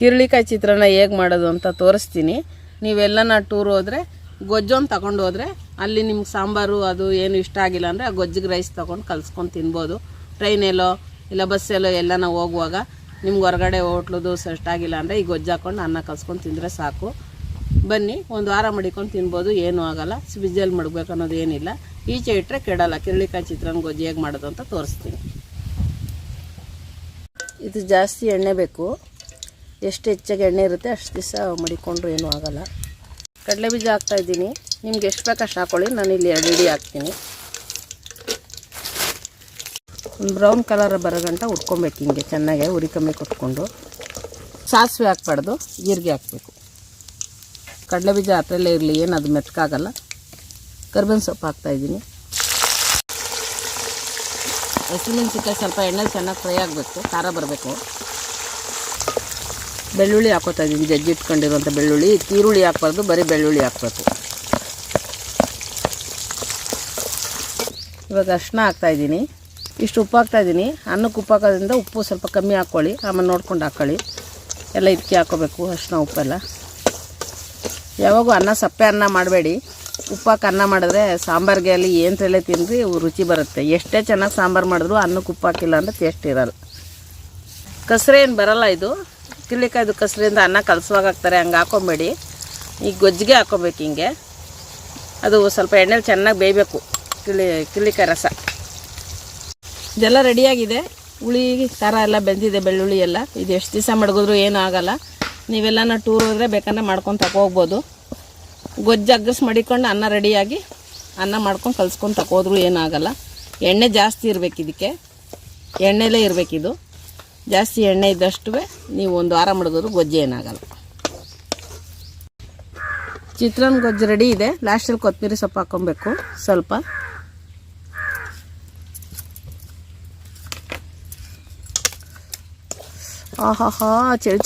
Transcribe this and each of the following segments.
ಕಿರಳಿಕಾಯಿ ಚಿತ್ರಾನ್ನ ಹೇಗೆ ಮಾಡೋದು ಅಂತ ತೋರಿಸ್ತೀನಿ. ನೀವೆಲ್ಲನ ಟೂರ್ ಹೋದರೆ ಗೊಜ್ಜೊಂದು ತಗೊಂಡು ಹೋದರೆ ಅಲ್ಲಿ ನಿಮ್ಗೆ ಸಾಂಬಾರು ಅದು ಏನು ಇಷ್ಟ ಆಗಿಲ್ಲ ಅಂದರೆ ಆ ಗೊಜ್ಜಿಗೆ ರೈಸ್ ತೊಗೊಂಡು ಕಲಿಸ್ಕೊಂಡು ತಿನ್ಬೋದು. ಟ್ರೈನೆಲ್ಲೋ ಇಲ್ಲ ಬಸ್ಸೆಲ್ಲೋ ಎಲ್ಲ ನಾವು ಹೋಗುವಾಗ ನಿಮ್ಗೆ ಹೊರಗಡೆ ಹೋಟ್ಲದು ಸೆಟ್ ಆಗಿಲ್ಲ ಅಂದರೆ ಈ ಗೊಜ್ಜು ಹಾಕ್ಕೊಂಡು ಅನ್ನ ಕಲ್ಸ್ಕೊಂಡು ತಿಂದರೆ ಸಾಕು. ಬನ್ನಿ, ಒಂದು ವಾರ ಮಡಿಕೊಂಡು ತಿನ್ಬೋದು, ಏನೂ ಆಗೋಲ್ಲ. ಫ್ರಿಜ್ಜಲ್ಲಿ ಮಡಗಬೇಕು ಅನ್ನೋದು ಏನಿಲ್ಲ. ಈಚೆ ಇಟ್ಟರೆ ಕೆಡಲ್ಲ. ಕಿರಳಿಕಾಯಿ ಚಿತ್ರಾನ್ನ ಗೊಜ್ಜು ಹೇಗೆ ಮಾಡೋದು ಅಂತ ತೋರಿಸ್ತೀನಿ. ಇದು ಜಾಸ್ತಿ ಎಣ್ಣೆ ಬೇಕು. ಎಷ್ಟು ಹೆಚ್ಚಾಗಿ ಎಣ್ಣೆ ಇರುತ್ತೆ ಅಷ್ಟು ದಿವಸ ಮಡಿಕೊಂಡ್ರು ಏನೂ ಆಗೋಲ್ಲ. ಕಡಲೆ ಬೀಜ ಹಾಕ್ತಾಯಿದ್ದೀನಿ. ನಿಮ್ಗೆ ಎಷ್ಟು ಬೇಕು ಅಷ್ಟು ಹಾಕ್ಕೊಳ್ಳಿ. ನಾನು ಇಲ್ಲಿ 2 ಇಡಿ ಹಾಕ್ತೀನಿ. ಒಂದು ಬ್ರೌನ್ ಕಲರ್ ಬರೋಗಂಟ ಉಟ್ಕೊಬೇಕು. ಹಿಂಗೆ ಚೆನ್ನಾಗೆ ಉರಿ ಕಮ್ಮಿ ಕೊಟ್ಕೊಂಡು. ಸಾಸಿವೆ ಹಾಕ್ಬಾರ್ದು, ಜೀರಿಗೆ ಹಾಕಬೇಕು. ಕಡಲೆ ಬೀಜ ಹತ್ರಲ್ಲೇ ಇರಲಿ, ಏನು ಅದು ಮೆತ್ತಗಾಗಲ್ಲ. ಕರ್ಬೇವಿನ ಸೊಪ್ಪು ಹಾಕ್ತಾಯಿದ್ದೀನಿ. ಹಸಿಮೆಣಸಿನ್ಕಾಯಿ ಸ್ವಲ್ಪ ಎಣ್ಣೆಲಿ ಚೆನ್ನಾಗಿ ಫ್ರೈ ಆಗಬೇಕು, ಖಾರ ಬರಬೇಕು. ಬೆಳ್ಳುಳ್ಳಿ ಹಾಕೋತಾ ಇದ್ದೀನಿ, ಜಜ್ಜಿ ಇಟ್ಕೊಂಡಿರುವಂಥ ಬೆಳ್ಳುಳ್ಳಿ. ಈರುಳ್ಳಿ ಹಾಕ್ಬಾರ್ದು, ಬರೀ ಬೆಳ್ಳುಳ್ಳಿ ಹಾಕಬೇಕು. ಇವಾಗ ಅರಿಶಿನ ಹಾಕ್ತಾಯಿದ್ದೀನಿ. ಇಷ್ಟು ಉಪ್ಪು ಹಾಕ್ತಾಯಿದ್ದೀನಿ. ಅನ್ನಕ್ಕೆ ಉಪ್ಪು ಹಾಕೋದ್ರಿಂದ ಉಪ್ಪು ಸ್ವಲ್ಪ ಕಮ್ಮಿ ಹಾಕ್ಕೊಳ್ಳಿ, ಆಮೇಲೆ ನೋಡ್ಕೊಂಡು ಹಾಕ್ಕೊಳ್ಳಿ. ಎಲ್ಲ ಇದಕ್ಕೆ ಹಾಕೋಬೇಕು, ಅರಿಶಿನ ಉಪ್ಪೆಲ್ಲ. ಯಾವಾಗೂ ಅನ್ನ ಸಪ್ಪೆ ಅನ್ನ ಮಾಡಬೇಡಿ. ಉಪ್ಪಾಕಿ ಅನ್ನ ಮಾಡಿದ್ರೆ ಸಾಂಬಾರಿಗೆ ಅಲ್ಲಿ ಏನರಲ್ಲೇ ತಿನ್ನಿರಿ ರುಚಿ ಬರುತ್ತೆ. ಎಷ್ಟೇ ಚೆನ್ನಾಗಿ ಸಾಂಬಾರು ಮಾಡಿದ್ರು ಅನ್ನಕ್ಕೆ ಉಪ್ಪು ಹಾಕಿಲ್ಲ ಅಂದರೆ ಟೇಸ್ಟ್ ಇರಲ್ಲ. ಕಸರೆ ಏನು ಬರಲ್ಲ. ಇದು ಕಿರಳಿಕಾಯ್ದು ಕಸರೆಯಿಂದ ಅನ್ನ ಕಲಸುವಾಗ ಹಾಕ್ತಾರೆ, ಹಂಗೆ ಹಾಕೊಬೇಡಿ. ಈಗ ಗೊಜ್ಜಿಗೆ ಹಾಕ್ಕೊಬೇಕು. ಹಿಂಗೆ ಅದು ಸ್ವಲ್ಪ ಎಣ್ಣೆಲಿ ಚೆನ್ನಾಗಿ ಬೇಯಬೇಕು. ಕಿರಳಿಕಾಯಿ ರಸ ಇದೆಲ್ಲ ರೆಡಿಯಾಗಿದೆ. ಹುಳಿ ಖಾರ ಎಲ್ಲ ಬೆಂದಿದೆ, ಬೆಳ್ಳುಳ್ಳಿ ಎಲ್ಲ. ಇದು ಎಷ್ಟು ದಿವಸ ಮಡಗಿದ್ರು ಏನೂ ಆಗೋಲ್ಲ. ನೀವೆಲ್ಲನ ಟೂರ್ ಹೋದರೆ ಬೇಕಂದ್ರೆ ಮಾಡ್ಕೊಂಡು ತಗೋಬೋದು. ಗೊಜ್ಜು ಅಗ್ಗಸ್ ಮಡಿಕೊಂಡು ಅನ್ನ ರೆಡಿಯಾಗಿ ಅನ್ನ ಮಾಡ್ಕೊಂಡು ಕಲ್ಸ್ಕೊಂಡು ತಗೋದ್ರು ಏನಾಗಲ್ಲ. ಎಣ್ಣೆ ಜಾಸ್ತಿ ಇರಬೇಕು, ಇದಕ್ಕೆ ಎಣ್ಣೆಲೇ ಇರಬೇಕಿದು. ಜಾಸ್ತಿ ಎಣ್ಣೆ ಇದ್ದಷ್ಟು ನೀವು ಒಂದು ವಾರ ಮಡಗಿದ್ರು ಗೊಜ್ಜು ಏನಾಗಲ್ಲ. ಚಿತ್ರಾನ್ನ ಗೊಜ್ಜು ರೆಡಿ ಇದೆ. ಲಾಸ್ಟಲ್ಲಿ ಕೊತ್ತಂಬರಿ ಸೊಪ್ಪು ಹಾಕ್ಕೊಬೇಕು ಸ್ವಲ್ಪ. ಆಹಾಹಾ,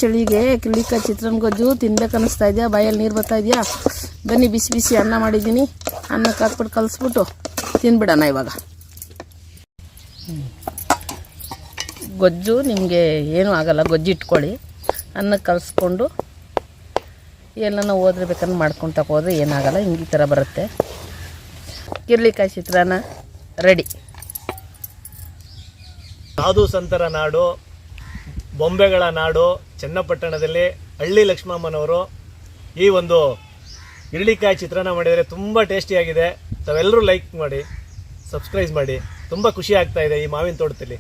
ಚಳಿಗೆ ಕಿರಳಿಕಾಯಿ ಚಿತ್ರಾನ್ನ ಗೊಜ್ಜು ತಿನ್ಬೇಕು ಅನ್ನಿಸ್ತಾ ಇದೆಯಾ? ಬಾಯಲ್ಲಿ ನೀರು ಬರ್ತಾ ಇದೆಯಾ? ಬನ್ನಿ, ಬಿಸಿ ಬಿಸಿ ಅನ್ನ ಮಾಡಿದ್ದೀನಿ. ಅನ್ನಕ್ಕೆ ಹಾಕ್ಬಿಟ್ಟು ಕಲಿಸ್ಬಿಟ್ಟು ತಿನ್ಬಿಡೋಣ ಇವಾಗ. ಗೊಜ್ಜು ನಿಮಗೆ ಏನೂ ಆಗೋಲ್ಲ. ಗೊಜ್ಜು ಇಟ್ಕೊಳ್ಳಿ. ಅನ್ನಕ್ಕೆ ಕಲಿಸ್ಕೊಂಡು ಎಲ್ಲನ ಹೋದ್ರೆ ಬೇಕಂದ್ರೆ ಮಾಡ್ಕೊಂಡು ತಗೋದ್ರೆ ಏನಾಗಲ್ಲ. ಹಿಂಗೆ ಈ ಥರ ಬರುತ್ತೆ. ಕಿರಳಿಕಾಯಿ ಚಿತ್ರಾನ್ನ ರೆಡಿ. ಸಾಧು ಸಂತರ ನಾಡು, ಬೊಂಬೆಗಳ ನಾಡು ಚನ್ನಪಟ್ಟಣದಲ್ಲಿ ಹಳ್ಳಿ ಲಕ್ಷ್ಮಮ್ಮನವರು ಈ ಒಂದು ಕಿರಳಿಕಾಯಿ ಚಿತ್ರಾನ್ನ ಮಾಡಿದರೆ ತುಂಬ ಟೇಸ್ಟಿಯಾಗಿದೆ. ತಾವೆಲ್ಲರೂ ಲೈಕ್ ಮಾಡಿ, ಸಬ್ಸ್ಕ್ರೈಬ್ ಮಾಡಿ. ತುಂಬ ಖುಷಿ ಆಗ್ತಾ ಇದೆ ಈ ಮಾವಿನ ತೋಟದಲ್ಲಿ.